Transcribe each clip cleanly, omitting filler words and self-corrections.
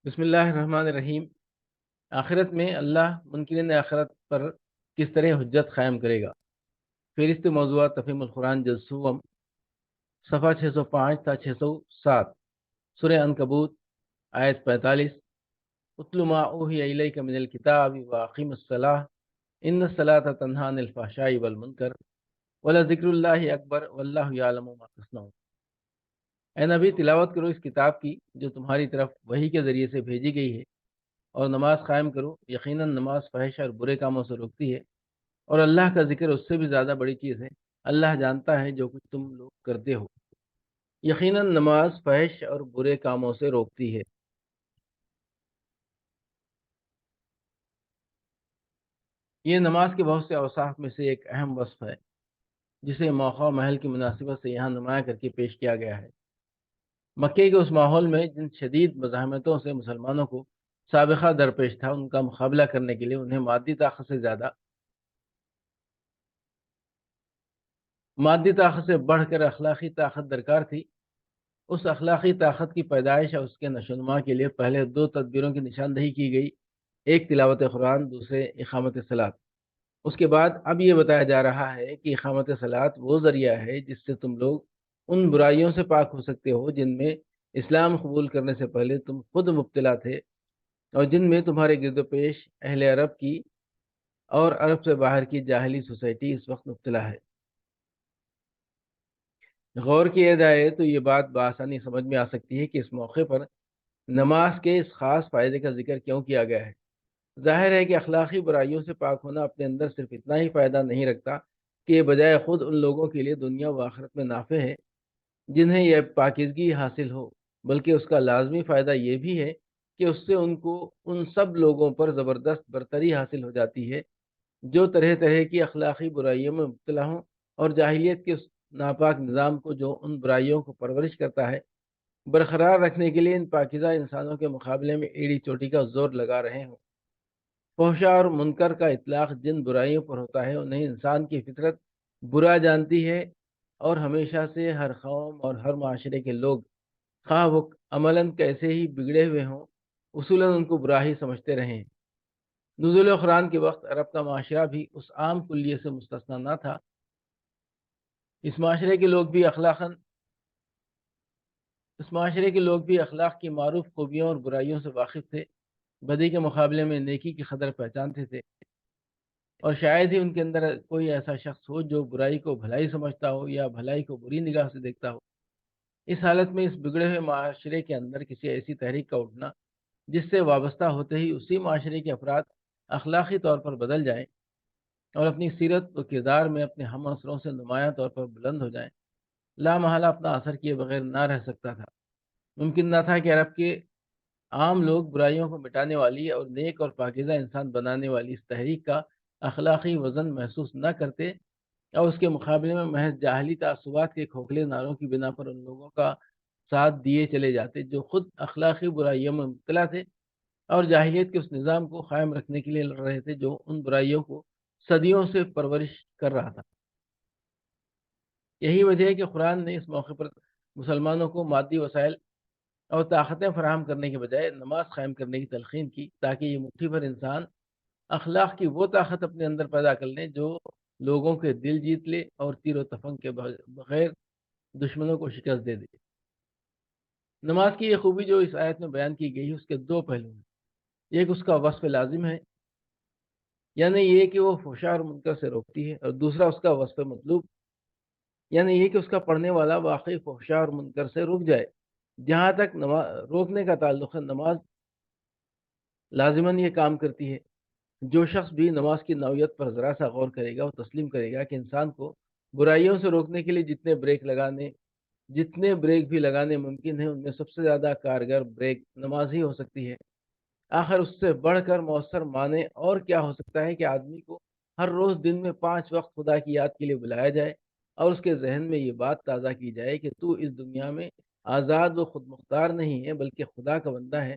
بسم اللہ الرحمن الرحیم۔ آخرت میں اللہ منکرین آخرت پر کس طرح حجت قائم کرے گا؟ فہرست موضوعات تفہیم القرآن جلد سوم، صفحہ 605 تا 607، سورہ عنکبوت، آیت 45۔ اتل ما اوحی الیک من الکتاب واقم الصلاۃ ان الصلاۃ تنہی عن الفحشاء والمنکر ولذکر اللہ اکبر واللہ یعلم ما تصنعون۔ اے نبی، تلاوت کرو اس کتاب کی جو تمہاری طرف وحی کے ذریعے سے بھیجی گئی ہے، اور نماز قائم کرو، یقیناً نماز فحش اور برے کاموں سے روکتی ہے، اور اللہ کا ذکر اس سے بھی زیادہ بڑی چیز ہے۔ اللہ جانتا ہے جو کچھ تم لوگ کرتے ہو۔ یقیناً نماز فحش اور برے کاموں سے روکتی ہے۔ یہ نماز کے بہت سے اوصاف میں سے ایک اہم وصف ہے، جسے موقع و محل کی مناسبت سے یہاں نمایاں کر کے پیش کیا گیا ہے۔ مکے کے اس ماحول میں جن شدید مزاحمتوں سے مسلمانوں کو سابقہ درپیش تھا، ان کا مقابلہ کرنے کے لیے انہیں مادی طاقت سے بڑھ کر اخلاقی طاقت درکار تھی۔ اس اخلاقی طاقت کی پیدائش اور اس کے نشوونما کے لیے پہلے دو تدبیروں کی نشاندہی کی گئی، ایک تلاوت قرآن، دوسرے اقامت صلاۃ۔ اس کے بعد اب یہ بتایا جا رہا ہے کہ اقامت صلاۃ وہ ذریعہ ہے جس سے تم لوگ ان برائیوں سے پاک ہو سکتے ہو جن میں اسلام قبول کرنے سے پہلے تم خود مبتلا تھے، اور جن میں تمہارے گرد و پیش اہل عرب کی اور عرب سے باہر کی جاہلی سوسائٹی اس وقت مبتلا ہے۔ غور کیا جائے تو یہ بات بآسانی سمجھ میں آ سکتی ہے کہ اس موقع پر نماز کے اس خاص فائدے کا ذکر کیوں کیا گیا ہے۔ ظاہر ہے کہ اخلاقی برائیوں سے پاک ہونا اپنے اندر صرف اتنا ہی فائدہ نہیں رکھتا کہ یہ بجائے خود ان لوگوں کے لیے دنیا و آخرت میں نافع ہے جنہیں یہ پاکیزگی حاصل ہو، بلکہ اس کا لازمی فائدہ یہ بھی ہے کہ اس سے ان کو ان سب لوگوں پر زبردست برتری حاصل ہو جاتی ہے جو طرح طرح کی اخلاقی برائیوں میں مبتلا ہوں، اور جاہلیت کے اس ناپاک نظام کو جو ان برائیوں کو پرورش کرتا ہے برقرار رکھنے کے لیے ان پاکیزہ انسانوں کے مقابلے میں ایڑی چوٹی کا زور لگا رہے ہوں۔ فحشاء اور منکر کا اطلاق جن برائیوں پر ہوتا ہے انہیں انسان کی فطرت برا جانتی ہے، اور ہمیشہ سے ہر قوم اور ہر معاشرے کے لوگ، خواہ وہ عملاً کیسے ہی بگڑے ہوئے ہوں، اصولاً ان کو برا ہی سمجھتے رہے ہیں۔ نزول قرآن کے وقت عرب کا معاشرہ بھی اس عام کلیے سے مستثنیٰ نہ تھا۔ اس معاشرے کے لوگ بھی اخلاق کی معروف خوبیوں اور برائیوں سے واقف تھے، بدی کے مقابلے میں نیکی کی قدر پہچانتے تھے، اور شاید ہی ان کے اندر کوئی ایسا شخص ہو جو برائی کو بھلائی سمجھتا ہو یا بھلائی کو بری نگاہ سے دیکھتا ہو۔ اس حالت میں اس بگڑے ہوئے معاشرے کے اندر کسی ایسی تحریک کا اٹھنا جس سے وابستہ ہوتے ہی اسی معاشرے کے افراد اخلاقی طور پر بدل جائیں اور اپنی سیرت و کردار میں اپنے ہم عصروں سے نمایاں طور پر بلند ہو جائیں، لامحالہ اپنا اثر کیے بغیر نہ رہ سکتا تھا۔ ممکن نہ تھا کہ عرب کے عام لوگ برائیوں کو مٹانے والی اور نیک اور پاکیزہ انسان بنانے والی اس تحریک کا اخلاقی وزن محسوس نہ کرتے، اور اس کے مقابلے میں محض جاہلی تعصبات کے کھوکھلے نعروں کی بنا پر ان لوگوں کا ساتھ دیے چلے جاتے جو خود اخلاقی برائیوں میں مبتلا تھے اور جاہلیت کے اس نظام کو قائم رکھنے کے لیے لڑ رہے تھے جو ان برائیوں کو صدیوں سے پرورش کر رہا تھا۔ یہی وجہ ہے کہ قرآن نے اس موقع پر مسلمانوں کو مادی وسائل اور طاقتیں فراہم کرنے کے بجائے نماز قائم کرنے کی تلقین کی، تاکہ یہ مٹھی بھر انسان اخلاق کی وہ طاقت اپنے اندر پیدا کر لیں جو لوگوں کے دل جیت لے اور تیر و تفنگ کے بغیر دشمنوں کو شکست دے دے۔ نماز کی یہ خوبی جو اس آیت میں بیان کی گئی ہے اس کے دو پہلو ہیں۔ ایک اس کا وصف لازم ہے، یعنی یہ کہ وہ فحشاء اور منکر سے روکتی ہے، اور دوسرا اس کا وصف مطلوب، یعنی یہ کہ اس کا پڑھنے والا واقعی فحشاء اور منکر سے رک جائے۔ جہاں تک روکنے کا تعلق ہے، نماز لازماً یہ کام کرتی ہے۔ جو شخص بھی نماز کی نوعیت پر ذرا سا غور کرے گا وہ تسلیم کرے گا کہ انسان کو برائیوں سے روکنے کے لیے جتنے بریک بھی لگانے ممکن ہیں، ان میں سب سے زیادہ کارگر بریک نماز ہی ہو سکتی ہے۔ آخر اس سے بڑھ کر مؤثر معنی اور کیا ہو سکتا ہے کہ آدمی کو ہر روز دن میں 5 وقت خدا کی یاد کے لیے بلایا جائے، اور اس کے ذہن میں یہ بات تازہ کی جائے کہ تو اس دنیا میں آزاد و خود مختار نہیں ہے بلکہ خدا کا بندہ ہے،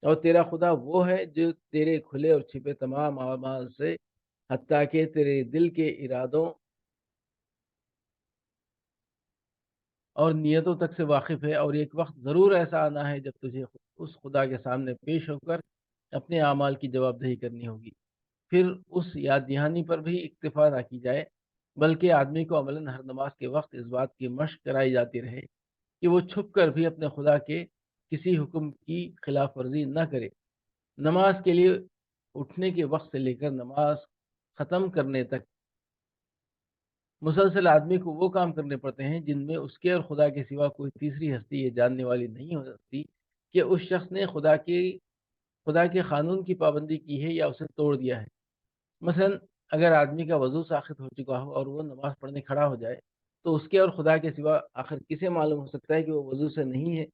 اور تیرا خدا وہ ہے جو تیرے کھلے اور چھپے تمام اعمال سے، حتیٰ کہ تیرے دل کے ارادوں اور نیتوں تک سے واقف ہے، اور ایک وقت ضرور ایسا آنا ہے جب تجھے اس خدا کے سامنے پیش ہو کر اپنے اعمال کی جواب دہی کرنی ہوگی۔ پھر اس یاد دہانی پر بھی اکتفا نہ کی جائے، بلکہ آدمی کو عملاً ہر نماز کے وقت اس بات کی مشق کرائی جاتی رہے کہ وہ چھپ کر بھی اپنے خدا کے کسی حکم کی خلاف ورزی نہ کرے۔ نماز کے لیے اٹھنے کے وقت سے لے کر نماز ختم کرنے تک مسلسل آدمی کو وہ کام کرنے پڑتے ہیں جن میں اس کے اور خدا کے سوا کوئی تیسری ہستی یہ جاننے والی نہیں ہو سکتی کہ اس شخص نے خدا کے قانون کی پابندی کی ہے یا اسے توڑ دیا ہے۔ مثلا اگر آدمی کا وضو ساخت ہو چکا ہو اور وہ نماز پڑھنے کھڑا ہو جائے تو اس کے اور خدا کے سوا آخر کسے معلوم ہو سکتا ہے کہ وہ وضو سے نہیں ہے؟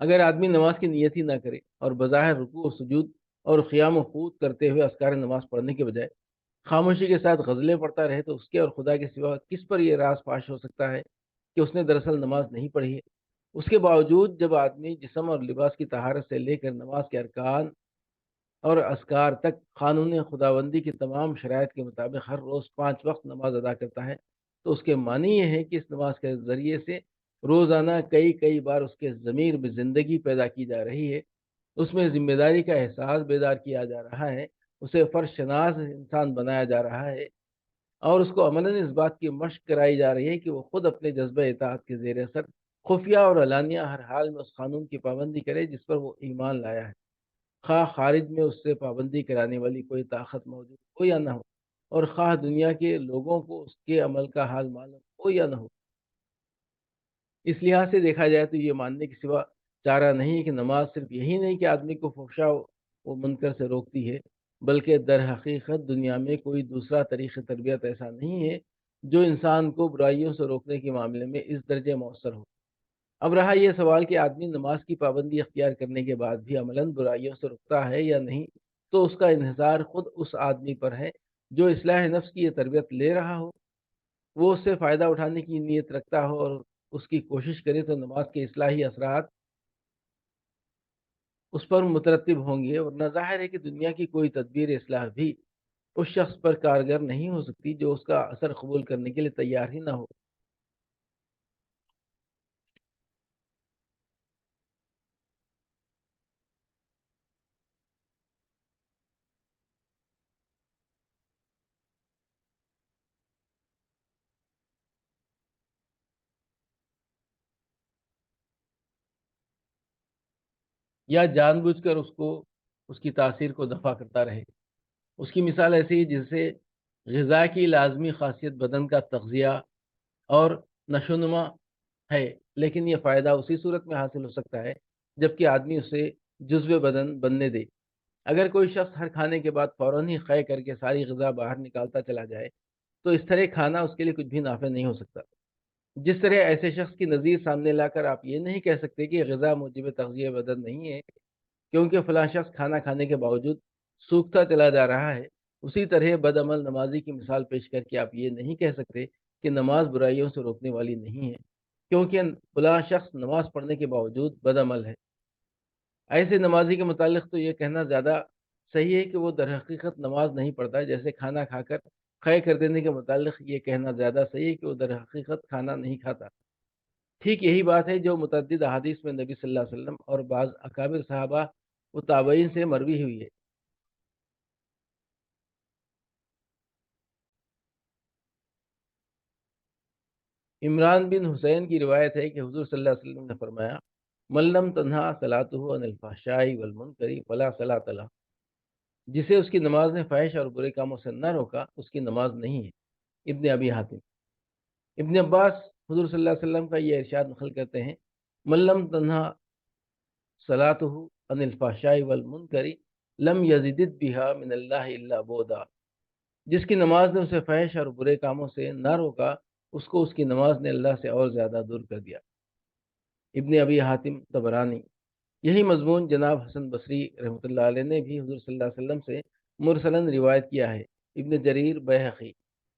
اگر آدمی نماز کی نیت ہی نہ کرے اور بظاہر رکوع و سجود اور قیام و قعود کرتے ہوئے اذکار نماز پڑھنے کے بجائے خاموشی کے ساتھ غزلیں پڑھتا رہے تو اس کے اور خدا کے سوا کس پر یہ راز فاش ہو سکتا ہے کہ اس نے دراصل نماز نہیں پڑھی ہے؟ اس کے باوجود جب آدمی جسم اور لباس کی طہارت سے لے کر نماز کے ارکان اور اذکار تک قانون خداوندی کی تمام شرائط کے مطابق ہر روز 5 وقت نماز ادا کرتا ہے تو اس کے معنی یہ ہے کہ اس نماز کے ذریعے سے روزانہ کئی بار اس کے ضمیر میں زندگی پیدا کی جا رہی ہے، اس میں ذمہ داری کا احساس بیدار کیا جا رہا ہے، اسے فرض شناس انسان بنایا جا رہا ہے، اور اس کو عملاً اس بات کی مشق کرائی جا رہی ہے کہ وہ خود اپنے جذبہ اطاعت کے زیر اثر خفیہ اور علانیہ ہر حال میں اس قانون کی پابندی کرے جس پر وہ ایمان لایا ہے، خواہ خارج میں اس سے پابندی کرانے والی کوئی طاقت موجود ہو یا نہ ہو، اور خواہ دنیا کے لوگوں کو اس کے عمل کا حال معلوم ہو یا نہ ہو۔ اس لحاظ سے دیکھا جائے تو یہ ماننے کے سوا چارہ نہیں کہ نماز صرف یہی نہیں کہ آدمی کو فحشا و منکر سے روکتی ہے، بلکہ در حقیقت دنیا میں کوئی دوسرا طریقہ تربیت ایسا نہیں ہے جو انسان کو برائیوں سے روکنے کے معاملے میں اس درجے مؤثر ہو۔ اب رہا یہ سوال کہ آدمی نماز کی پابندی اختیار کرنے کے بعد بھی عملاً برائیوں سے رکتا ہے یا نہیں، تو اس کا انحصار خود اس آدمی پر ہے جو اصلاح نفس کی یہ تربیت لے رہا ہو۔ وہ اس سے فائدہ اٹھانے کی نیت رکھتا ہو اور اس کی کوشش کرے تو نماز کے اصلاحی اثرات اس پر مترتب ہوں گے، ورنہ ظاہر ہے کہ دنیا کی کوئی تدبیر اصلاح بھی اس شخص پر کارگر نہیں ہو سکتی جو اس کا اثر قبول کرنے کے لیے تیار ہی نہ ہو۔ یا جان بوجھ کر اس کی تاثیر کو دفع کرتا رہے۔ اس کی مثال ایسی ہے جسے غذا کی لازمی خاصیت بدن کا تغذیہ اور نشوونما ہے، لیکن یہ فائدہ اسی صورت میں حاصل ہو سکتا ہے جبکہ آدمی اسے جزو بدن بننے دے۔ اگر کوئی شخص ہر کھانے کے بعد فوراً ہی قے کر کے ساری غذا باہر نکالتا چلا جائے تو اس طرح کھانا اس کے لیے کچھ بھی نافع نہیں ہو سکتا۔ جس طرح ایسے شخص کی نظیر سامنے لا کر آپ یہ نہیں کہہ سکتے کہ غذا موجب تغذیہ بدن نہیں ہے کیونکہ فلاں شخص کھانا کھانے کے باوجود سوکھتا چلا جا رہا ہے، اسی طرح بد عمل نمازی کی مثال پیش کر کے آپ یہ نہیں کہہ سکتے کہ نماز برائیوں سے روکنے والی نہیں ہے کیونکہ فلاں شخص نماز پڑھنے کے باوجود بد عمل ہے۔ ایسے نمازی کے متعلق تو یہ کہنا زیادہ صحیح ہے کہ وہ در حقیقت نماز نہیں پڑھتا، جیسے کھانا کھا کر قے کر دینے کے متعلق یہ کہنا زیادہ صحیح ہے کہ وہ در حقیقت کھانا نہیں کھاتا۔ ٹھیک یہی بات ہے جو متعدد احادیث میں نبی صلی اللہ علیہ وسلم اور بعض اکابر صحابہ و تابعین سے مروی ہوئی ہے۔ عمران بن حسین کی روایت ہے کہ حضور صلی اللہ علیہ وسلم نے فرمایا، من لم تنہا صلاتہ عن الفحشاء والمنکر فلا صلاۃ لہ، جسے اس کی نماز نے فحش اور برے کاموں سے نہ روکا اس کی نماز نہیں ہے۔ ابن ابی حاتم۔ ابن عباس حضور صلی اللہ علیہ وسلم کا یہ ارشاد نقل کرتے ہیں، من لم تنہا صلاتہ عن الفحشاء والمنکر لم یزدد بها من اللہ الا بعدا، جس کی نماز نے اسے فحش اور برے کاموں سے نہ روکا اس کو اس کی نماز نے اللہ سے اور زیادہ دور کر دیا۔ ابن ابی حاتم طبرانی۔ یہی مضمون جناب حسن بصری رحمۃ اللہ علیہ نے بھی حضور صلی اللہ علیہ وسلم سے مرسلاً روایت کیا ہے۔ ابن جریر بیہقی۔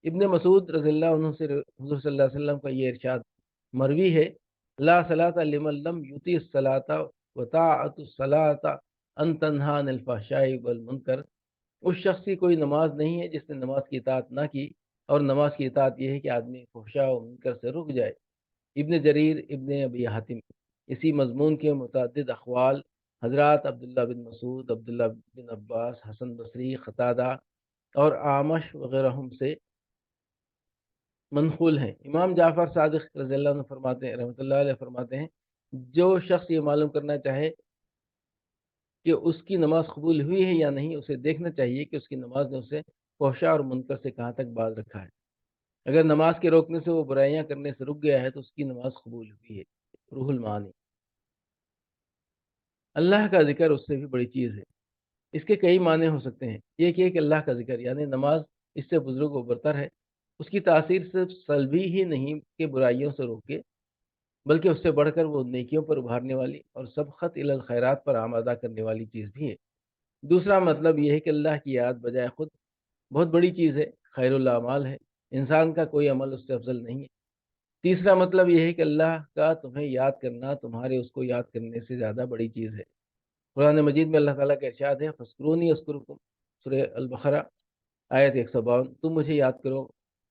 ابن مسعود رضی اللہ عنہ سے حضور صلی اللہ علیہ وسلم کا یہ ارشاد مروی ہے، لا صلاۃ لمن لم یطیع الصلاۃ وطاعت الصلاۃ ان تنہا عن الفحشاء والمنکر، اس شخص کی کوئی نماز نہیں ہے جس نے نماز کی اطاعت نہ کی، اور نماز کی اطاعت یہ ہے کہ آدمی فحشاء و منکر سے رک جائے۔ ابن جریر ابن ابی حاتم اسی مضمون کے متعدد اقوال حضرات عبداللہ بن مسعود، عبداللہ بن عباس، حسن بصری، قتادہ اور آمش وغیرہ سے منقول ہیں۔ امام جعفر صادق رضی اللہ عنہ فرماتے ہیں، رحمۃ اللہ علیہ فرماتے ہیں، جو شخص یہ معلوم کرنا چاہے کہ اس کی نماز قبول ہوئی ہے یا نہیں، اسے دیکھنا چاہیے کہ اس کی نماز نے اسے فحشاء اور منکر سے کہاں تک باز رکھا ہے۔ اگر نماز کے روکنے سے وہ برائیاں کرنے سے رک گیا ہے تو اس کی نماز قبول ہوئی ہے۔ روح المعانی۔ اللہ کا ذکر اس سے بھی بڑی چیز ہے۔ اس کے کئی معنی ہو سکتے ہیں۔ ایک یہ کہ اللہ کا ذکر یعنی نماز اس سے بزرگ و برتر ہے، اس کی تاثیر صرف سلبی ہی نہیں کہ برائیوں سے روکے، بلکہ اس سے بڑھ کر وہ نیکیوں پر ابھارنے والی اور سبقت الی الخیرات پر آمادہ کرنے والی چیز بھی ہے۔ دوسرا مطلب یہ ہے کہ اللہ کی یاد بجائے خود بہت بڑی چیز ہے، خیر الاعمال ہے، انسان کا کوئی عمل اس سے افضل نہیں ہے۔ تیسرا مطلب یہ ہے کہ اللہ کا تمہیں یاد کرنا تمہارے اس کو یاد کرنے سے زیادہ بڑی چیز ہے۔ قرآن مجید میں اللہ تعالیٰ کا ارشاد ہے، فَاذْكُرُونِی أَذْكُرْكُمْ، سورہ البقرہ آیت 152، تم مجھے یاد کرو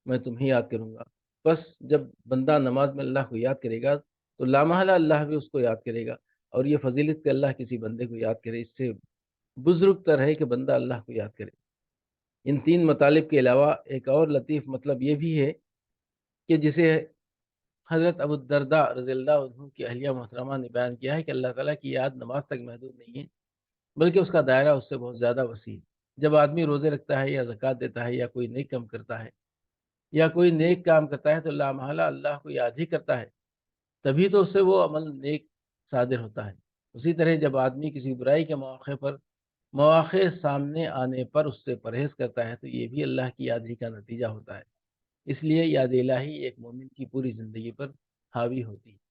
میں تمہیں یاد کروں گا۔ بس جب بندہ نماز میں اللہ کو یاد کرے گا تو لامحالہ اللہ بھی اس کو یاد کرے گا، اور یہ فضیلت کہ اللہ کسی بندے کو یاد کرے، اس سے بزرگ تر ہے کہ بندہ اللہ کو یاد کرے۔ ان تین مطالب کے علاوہ ایک اور لطیف مطلب یہ بھی ہے کہ جسے حضرت ابو الدرداء رضی اللہ عنہ کی اہلیہ محترمہ نے بیان کیا ہے کہ اللہ تعالیٰ کی یاد نماز تک محدود نہیں ہے، بلکہ اس کا دائرہ اس سے بہت زیادہ وسیع ہے۔ جب آدمی روزے رکھتا ہے یا زکوٰۃ دیتا ہے یا کوئی نیک کام کرتا ہے تو لامحالہ اللہ کو یاد ہی کرتا ہے، تبھی تو اس سے وہ عمل نیک صادر ہوتا ہے۔ اسی طرح جب آدمی کسی برائی کے مواقع سامنے آنے پر اس سے پرہیز کرتا ہے تو یہ بھی اللہ کی یاد ہی کا نتیجہ ہوتا ہے۔ اس لیے یاد الہی ایک مومن کی پوری زندگی پر حاوی ہوتی ہے۔